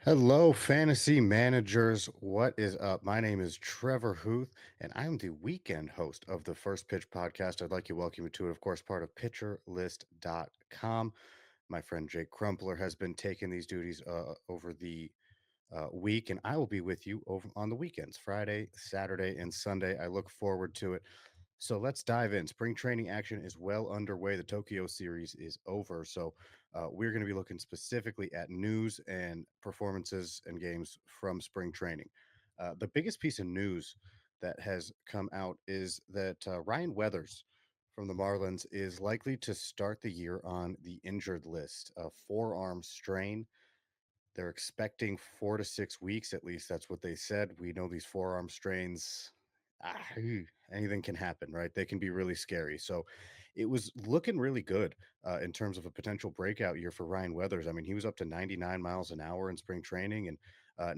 Hello, fantasy managers. What is up? My name is Trevor Huth, and I'm the weekend host of the First Pitch podcast. I'd like to welcome you to it, of course, part of pitcherlist.com. My friend Jake Crumpler has been taking these duties over the week, and I will be with you over on the weekends, Friday, Saturday, and Sunday. I look forward to it. So let's dive in. Spring training action is well underway. The Tokyo series is over. So we're going to be looking specifically at news and performances and games from spring training. The biggest piece of news that has come out is that Ryan Weathers from the Marlins is likely to start the year on the injured list, a forearm strain. They're expecting 4 to 6 weeks, at least that's what they said. We know these forearm strains, anything can happen, right? They can be really scary. So it was looking really good in terms of a potential breakout year for Ryan Weathers. I mean, he was up to 99 miles an hour in spring training, and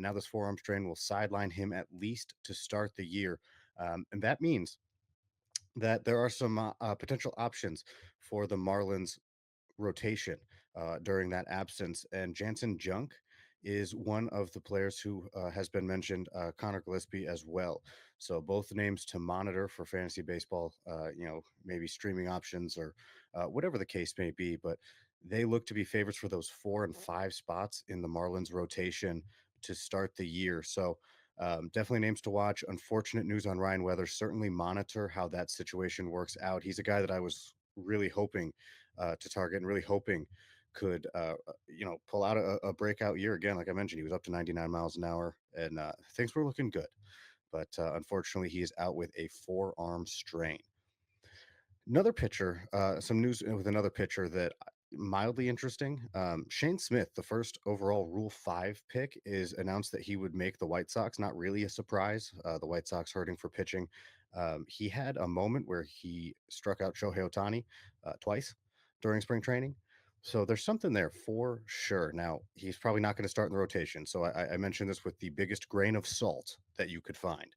now this forearm strain will sideline him at least to start the year. And that means that there are some potential options for the Marlins rotation during that absence. And Jansen Junk is one of the players who has been mentioned, Connor Gillespie as well. So both names to monitor for fantasy baseball, maybe streaming options or whatever the case may be. But they look to be favorites for those 4 and 5 spots in the Marlins rotation to start the year. So definitely names to watch. Unfortunate news on Ryan Weathers. Certainly monitor how that situation works out. He's a guy that I was really hoping to target and really hoping could pull out a breakout year again. Like I mentioned, he was up to 99 miles an hour, and things were looking good. But unfortunately, he is out with a forearm strain. Another pitcher, some news with another pitcher that mildly interesting. Shane Smith, the first overall Rule 5 pick, is announced that he would make the White Sox. Not really a surprise. The White Sox hurting for pitching. He had a moment where he struck out Shohei Ohtani twice during spring training. So there's something there for sure. Now, he's probably not going to start in the rotation. So I mentioned this with the biggest grain of salt that you could find.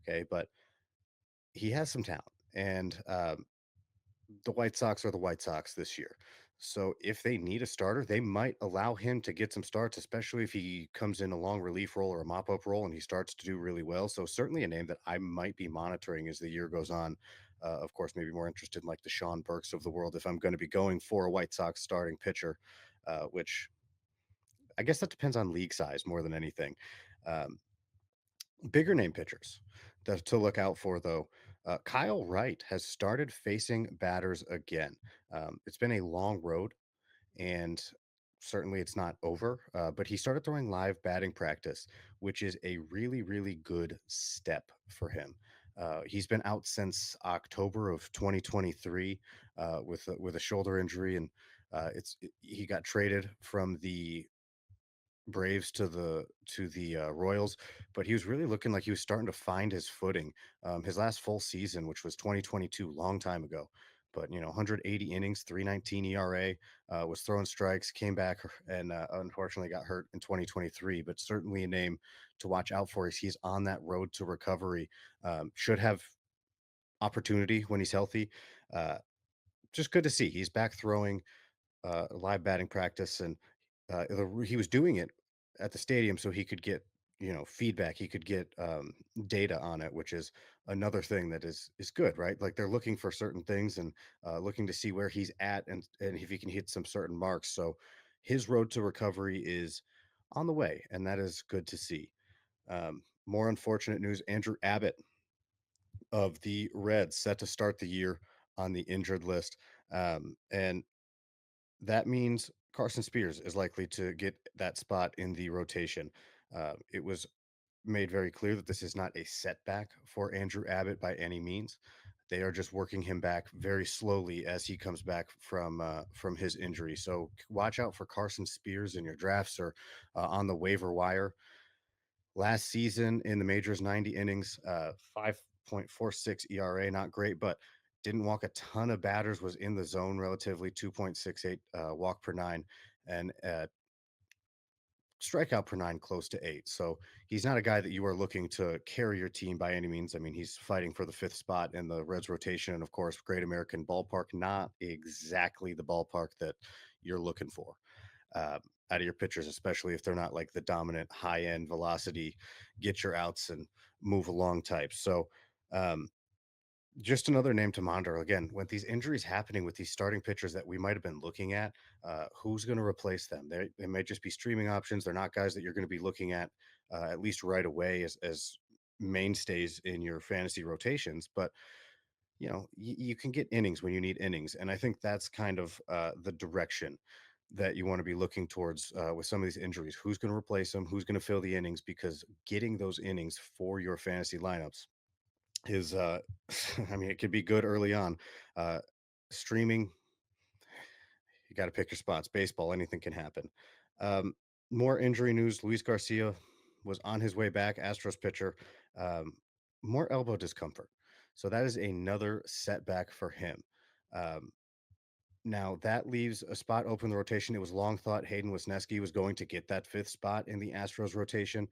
Okay. But he has some talent. And the White Sox are the White Sox this year. So if they need a starter, they might allow him to get some starts, especially if he comes in a long relief role or a mop up role and he starts to do really well. So certainly a name that I might be monitoring as the year goes on. Of course, maybe more interested in like the Sean Burks of the world if I'm going to be going for a White Sox starting pitcher, which I guess that depends on league size more than anything. Um, Bigger name pitchers to look out for, though. Kyle Wright has started facing batters again. It's been a long road, and certainly it's not over, but he started throwing live batting practice, which is a really, really good step for him. He's been out since October of 2023 with a shoulder injury, and he got traded from the Braves to the Royals, but he was really looking like he was starting to find his footing. His last full season, which was 2022, long time ago, but 180 innings, 3.19 ERA, was throwing strikes, came back, and unfortunately got hurt in 2023. But certainly a name to watch out for. As he's on that road to recovery. Should have opportunity when he's healthy. Uh, just good to see he's back throwing live batting practice, and he was doing it at the stadium so he could get feedback. He could get data on it, which is another thing that is good, right? Like they're looking for certain things and looking to see where he's at and if he can hit some certain marks. So his road to recovery is on the way, and that is good to see. More unfortunate news: Andrew Abbott of the Reds set to start the year on the injured list. And that means Carson Spears is likely to get that spot in the rotation. It was made very clear that this is not a setback for Andrew Abbott by any means. They are just working him back very slowly as he comes back from his injury. So watch out for Carson Spears in your drafts or on the waiver wire. Last season in the majors, 90 innings, 5.46 ERA, not great, but didn't walk a ton of batters, was in the zone relatively, 2.68 walk per nine, and strikeout per nine close to eight. So he's not a guy that you are looking to carry your team by any means. I mean, he's fighting for the fifth spot in the Reds rotation. And of course, Great American Ballpark, not exactly the ballpark that you're looking for. Uh, out of your pitchers, especially if they're not like the dominant high end velocity, get your outs and move along types. So, um, just another name to monitor. Again, with these injuries happening with these starting pitchers that we might have been looking at, who's going to replace them? They may just be streaming options. They're not guys that you're going to be looking at least right away as mainstays in your fantasy rotations. But you can get innings when you need innings, and I think that's kind of the direction that you want to be looking towards with some of these injuries. Who's going to replace them? Who's going to fill the innings? Because getting those innings for your fantasy lineups is I mean, it could be good early on. uh Streaming, you got to pick your spots. Baseball, anything can happen. um More injury news. Luis Garcia was on his way back, Astros pitcher. um More elbow discomfort, so that is another setback for him. um Now that leaves a spot open in the rotation. It was long thought Hayden Wesneski was going to get that fifth spot in the Astros rotation.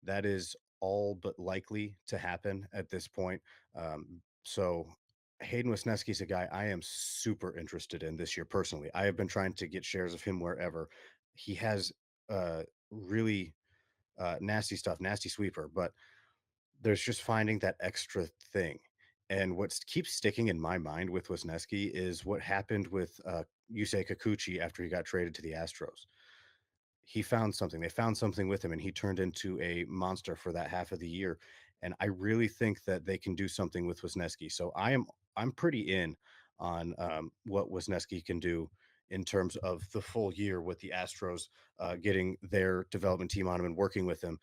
That is all but likely to happen at this point. So Hayden Wesneski is a guy I am super interested in this year personally. I have been trying to get shares of him wherever. He has really nasty stuff, nasty sweeper, but there's just finding that extra thing. And what keeps sticking in my mind with Wisniewski is what happened with Yusei Kikuchi after he got traded to the Astros. He found something. They found something with him, and he turned into a monster for that half of the year. And I really think that they can do something with Wisniewski. So I'm pretty in on what Wisniewski can do in terms of the full year with the Astros, getting their development team on him and working with him.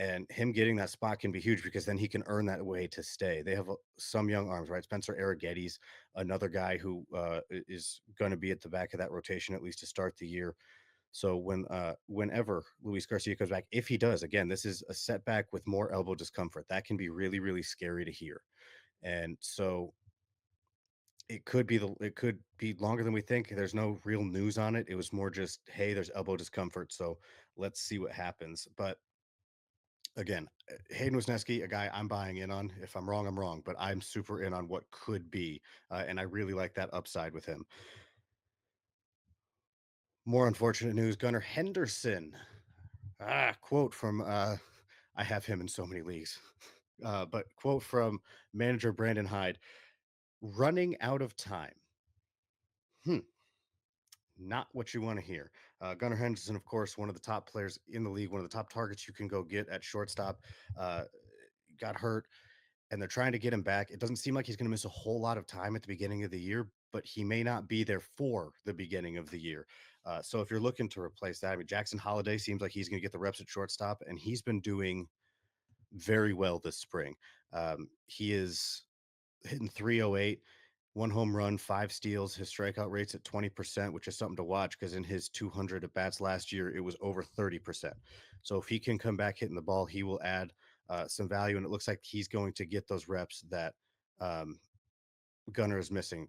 And him getting that spot can be huge because then he can earn that way to stay. They have some young arms, right? Spencer Arrigetti's another guy who is going to be at the back of that rotation at least to start the year. So whenever Luis Garcia comes back, if he does, again, this is a setback with more elbow discomfort. That can be really, really scary to hear. And so it could be longer than we think. There's no real news on it. It was more just, hey, there's elbow discomfort. So let's see what happens. But again, Hayden Wisniewski, a guy I'm buying in on. If I'm wrong, I'm wrong, but I'm super in on what could be. And I really like that upside with him. More unfortunate news. Gunnar Henderson. Quote from I have him in so many leagues. But quote from manager Brandon Hyde: running out of time. Hmm, not what you want to hear. Gunnar Henderson, of course, one of the top players in the league, one of the top targets you can go get at shortstop. Uh, got hurt, and they're trying to get him back. It doesn't seem like he's going to miss a whole lot of time at the beginning of the year, but he may not be there for the beginning of the year. So if you're looking to replace that, I mean, Jackson Holiday seems like he's going to get the reps at shortstop, and he's been doing very well this spring. He is hitting 308, one home run, five steals. His strikeout rate's at 20%, which is something to watch because in his 200 at bats last year, it was over 30%. So if he can come back hitting the ball, he will add some value. And it looks like he's going to get those reps that um, Gunner is missing.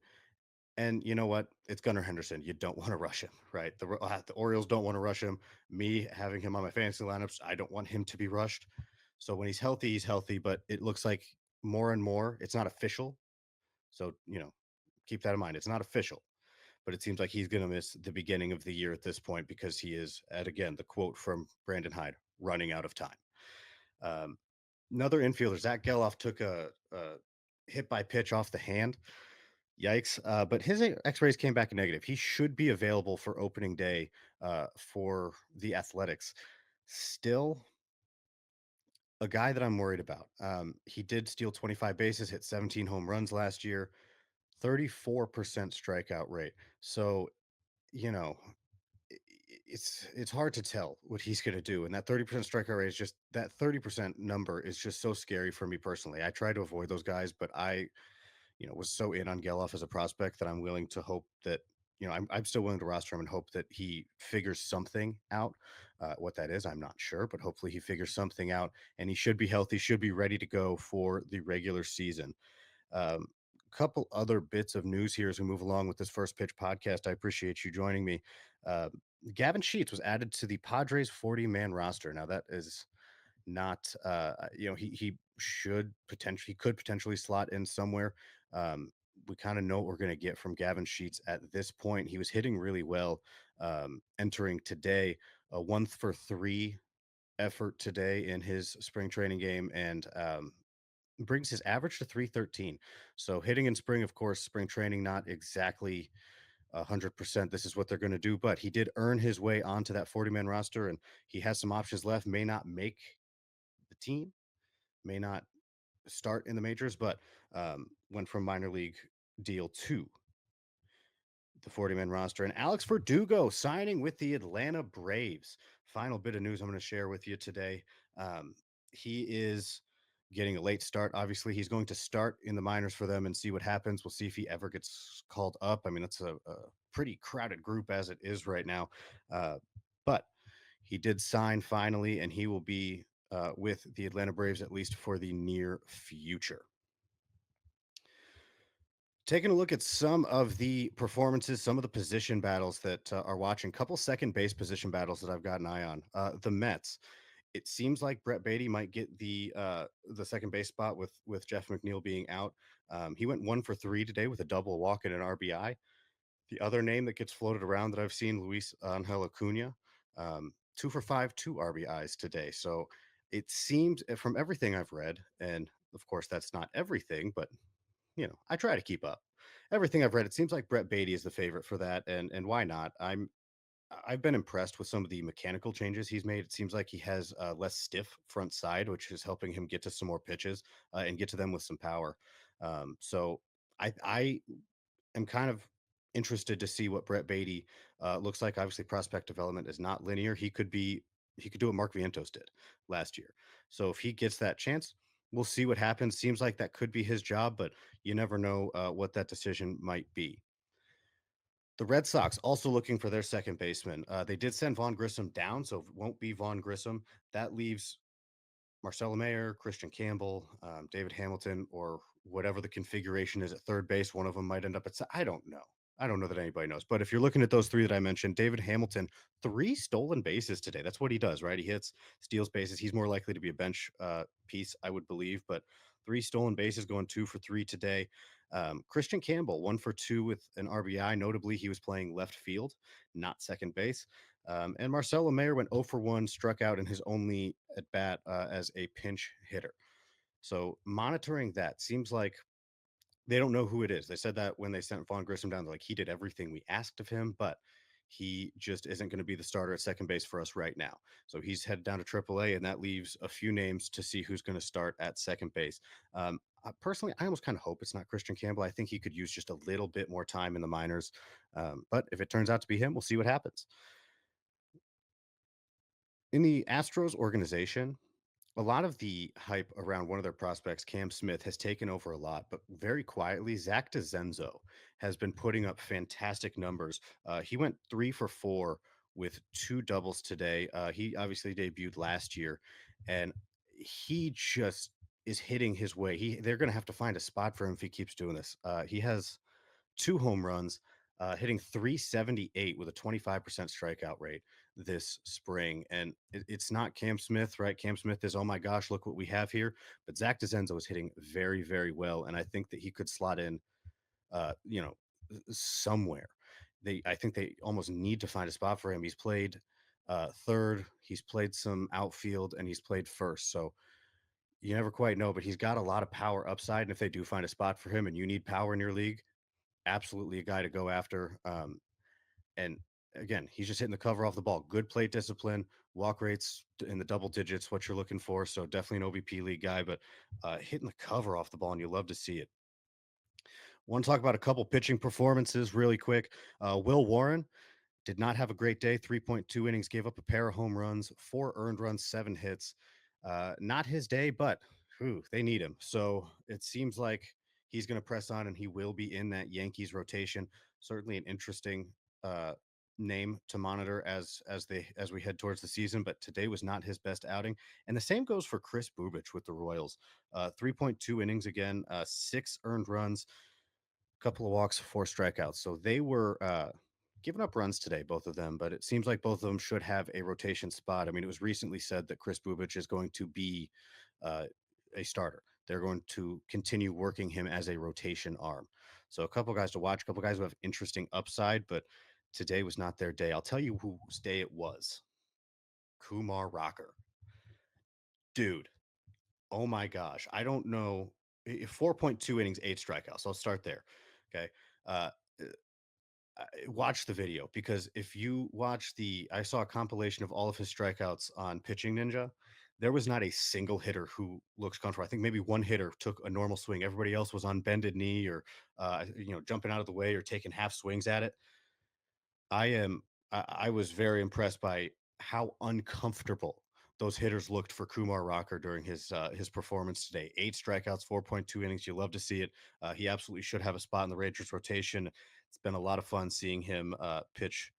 And you know what? It's Gunnar Henderson. You don't want to rush him, right? The Orioles don't want to rush him. Me having him on my fantasy lineups, I don't want him to be rushed. So when he's healthy, he's healthy. But it looks like more and more, it's not official. So keep that in mind. It's not official, but it seems like he's going to miss the beginning of the year at this point because he is, at again the quote from Brandon Hyde, running out of time. Um, Another infielder, Zach Geloff, took a hit by pitch off the hand. Yikes. But his x-rays came back negative. He should be available for opening day for the Athletics. Still a guy that I'm worried about. He did steal 25 bases, hit 17 home runs last year, 34% strikeout rate. So, you know, it's hard to tell what he's going to do. And that 30% strikeout rate is just, that 30% number is just so scary for me personally. I try to avoid those guys, but I was so in on Geloff as a prospect that I'm willing to hope that, I'm still willing to roster him and hope that he figures something out. What that is, I'm not sure, but hopefully he figures something out and he should be healthy, should be ready to go for the regular season. Um, Couple other bits of news here as we move along with this first pitch podcast. I appreciate you joining me. Uh, Gavin Sheets was added to the Padres 40-man roster. Now that is not he could potentially slot in somewhere. We kind of know what we're going to get from Gavin Sheets at this point. He was hitting really well entering today. a 1 for 3 effort today in his spring training game, and brings his average to 313. So hitting in spring, of course, spring training, not exactly 100%. This is what they're going to do, but he did earn his way onto that 40-man roster, and he has some options left. May not make the team, may not start in the majors, but went from minor league deal to the 40-man roster. And Alex Verdugo signing with the Atlanta Braves. Final bit of news I'm going to share with you today. Um, he is getting a late start. Obviously, he's going to start in the minors for them and see what happens. We'll see if he ever gets called up. I mean, it's a pretty crowded group as it is right now. But he did sign finally, and he will be with the Atlanta Braves at least for the near future. Taking a look at some of the performances, some of the position battles that are watching, couple second base position battles that I've got an eye on. The Mets. It seems like Brett Beatty might get the second base spot with Jeff McNeil being out. He went 1 for 3 today with a double, a walk, and an RBI. The other name that gets floated around that I've seen, Luis Angel Acuna, 2 for 5, 2 RBIs today. So it seems from everything I've read, and of course that's not everything, but I try to keep up. Everything I've read, it seems like Brett Beatty is the favorite for that, and why not? I've been impressed with some of the mechanical changes he's made. It seems like he has less stiff front side, which is helping him get to some more pitches and get to them with some power. So I am kind of interested to see what Brett Beatty looks like. Obviously, prospect development is not linear. He could do what Mark Vientos did last year. So if he gets that chance, we'll see what happens. Seems like that could be his job, but you never know what that decision might be. The Red Sox also looking for their second baseman. They did send Vaughn Grissom down, so it won't be Vaughn Grissom. That leaves Marcelo Mayer, Christian Campbell, David Hamilton, or whatever the configuration is at third base. One of them might end up at. I don't know. I don't know that anybody knows. But if you're looking at those three that I mentioned, David Hamilton, 3 stolen bases today. That's what he does, right? He hits, steals bases. He's more likely to be a bench piece, I would believe. But 3 stolen bases, going 2 for 3 today. Christian Campbell, 1 for 2 with an RBI. Notably, he was playing left field, not second base. And Marcelo Mayer went 0 for 1, struck out in his only at bat as a pinch hitter. So monitoring that seems like they don't know who it is. They said that when they sent Vaughn Grissom down, they're like, he did everything we asked of him, but he just isn't going to be the starter at second base for us right now. So he's headed down to AAA, and that leaves a few names to see who's going to start at second base. Personally, I almost kind of hope it's not Christian Campbell. I think he could use just a little bit more time in the minors. But if it turns out to be him, we'll see what happens. In the Astros organization, a lot of the hype around one of their prospects, Cam Smith, has taken over a lot, but very quietly, Zach DeZenzo has been putting up fantastic numbers. He went 3 for 4 with 2 doubles today. He obviously debuted last year, and he just is hitting his way. They're going to have to find a spot for him if he keeps doing this. He has 2 home runs, hitting 378 with a 25% strikeout rate this spring. And it's not Cam Smith, right? Cam Smith is, oh my gosh, look what we have here. But Zach DeZenzo is hitting very, very well. And I think that he could slot in, uh, you know, somewhere. I think they almost need to find a spot for him. He's played third, he's played some outfield, and he's played first. So you never quite know, but he's got a lot of power upside. And if they do find a spot for him and you need power in your league, absolutely a guy to go after. And again, he's just hitting the cover off the ball. Good plate discipline, walk rates in the double digits, what you're looking for. So definitely an OBP league guy, but hitting the cover off the ball, and you love to see it. Want to talk about a couple pitching performances really quick. Will Warren did not have a great day. 3.2 innings, gave up a pair of home runs, 4 earned runs, 7 hits. Not his day, but they need him. So it seems like he's going to press on, and he will be in that Yankees rotation. Certainly an interesting uh, name to monitor as we head towards the season. But today was not his best outing, and the same goes for Chris Bubich with the Royals. 3.2 innings again, 6 earned runs, couple of walks, 4 strikeouts. So they were giving up runs today, both of them, but it seems like both of them should have a rotation spot. I mean, it was recently said that Chris Bubich is going to be uh, a starter. They're going to continue working him as a rotation arm. So a couple guys to watch, a couple guys who have interesting upside, but today was not their day. I'll tell you whose day it was. Kumar Rocker. Dude, oh my gosh. I don't know. 4.2 innings, 8 strikeouts. I'll start there. Okay. Uh, watch the video because if you watch I saw a compilation of all of his strikeouts on Pitching Ninja. There was not a single hitter who looks comfortable. I think maybe one hitter took a normal swing. Everybody else was on bended knee or, jumping out of the way or taking half swings at it. I am I was very impressed by how uncomfortable those hitters looked for Kumar Rocker during his performance today. 8 strikeouts, 4.2 innings. You love to see it. He absolutely should have a spot in the Rangers rotation. It's been a lot of fun seeing him pitch,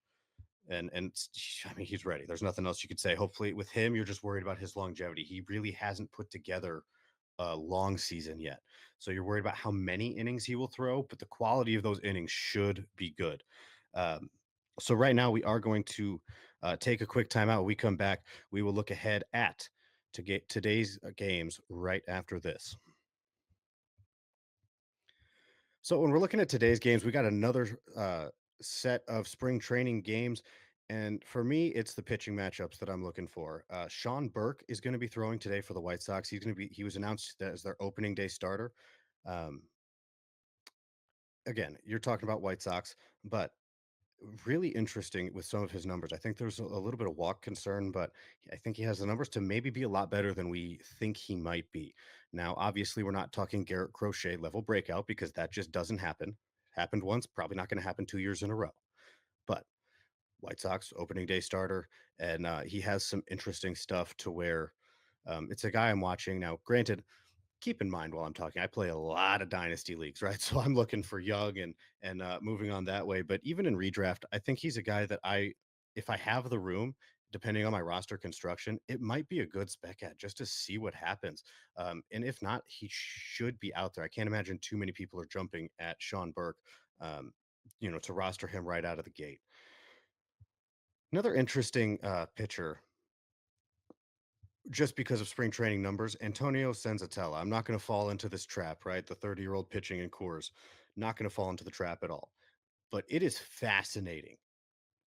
and I mean he's ready. There's nothing else you could say. Hopefully with him, you're just worried about his longevity. He really hasn't put together a long season yet. So you're worried about how many innings he will throw, but the quality of those innings should be good. Um, so right now we are going to take a quick timeout. When we come back, we will look ahead at to get today's games right after this. So when we're looking at today's games, we got another set of spring training games. And for me, it's the pitching matchups that I'm looking for. Sean Burke is going to be throwing today for the White Sox. He was announced as their opening day starter. Um, again, you're talking about White Sox, but really interesting with some of his numbers. I think there's a little bit of walk concern, but I think he has the numbers to maybe be a lot better than we think he might be. Now, obviously, we're not talking Garrett Crochet level breakout because that just doesn't happen. Happened once, probably not going to happen 2 years in a row. But White Sox opening day starter, and he has some interesting stuff to where it's a guy I'm watching now. Granted, keep in mind while I'm talking, I play a lot of dynasty leagues, right? So I'm looking for young and moving on that way. But even in redraft, I think he's a guy that if I have the room, depending on my roster construction, it might be a good spec at just to see what happens. And if not, he should be out there. I can't imagine too many people are jumping at Sean Burke, um, to roster him right out of the gate. Another interesting pitcher just because of spring training numbers, Antonio Senzatella. I'm not going to fall into this trap, right? The 30-year-old pitching in Coors, not going to fall into the trap at all. But it is fascinating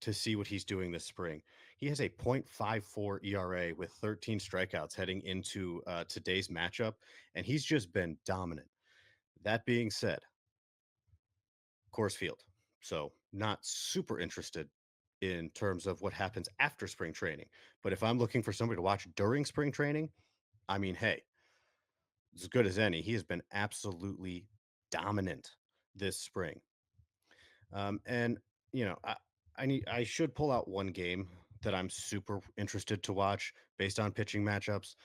to see what he's doing this spring. He has a .54 ERA with 13 strikeouts heading into today's matchup, and he's just been dominant. That being said, Coors Field. So not super interested in terms of what happens after spring training. But if I'm looking for somebody to watch during spring training, I mean, hey, as good as any. He has been absolutely dominant this spring. And I should pull out one game that I'm super interested to watch based on pitching matchups.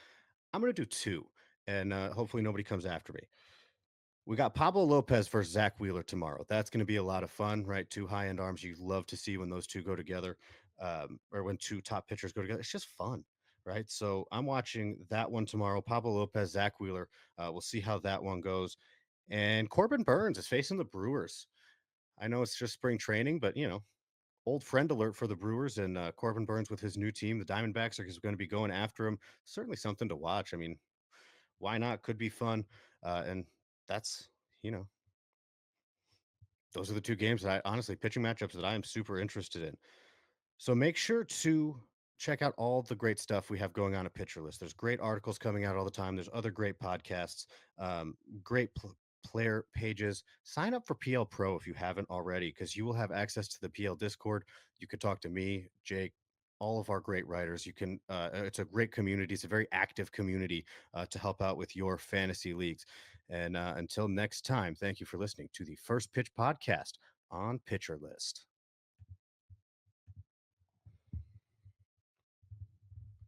I'm going to do two, and hopefully nobody comes after me. We got Pablo Lopez versus Zach Wheeler tomorrow. That's going to be a lot of fun, right? Two high end arms. You love to see when those two go together, or when two top pitchers go together. It's just fun, right? So I'm watching that one tomorrow. Pablo Lopez, Zach Wheeler. We'll see how that one goes. And Corbin Burns is facing the Brewers. I know it's just spring training, but old friend alert for the Brewers and Corbin Burns with his new team. The Diamondbacks are going to be going after him. Certainly something to watch. I mean, why not? Could be fun. And that's you know those are the two games that I honestly pitching matchups that I am super interested in. So make sure to check out all the great stuff we have going on at Pitcher List. There's great articles coming out all the time. There's other great podcasts, great player pages. Sign up for PL Pro if you haven't already, because you will have access to the PL Discord. You could talk to me, Jake, all of our great writers. You can. It's a great community. It's a very active community to help out with your fantasy leagues. And until next time, thank you for listening to the First Pitch podcast on Pitcher List.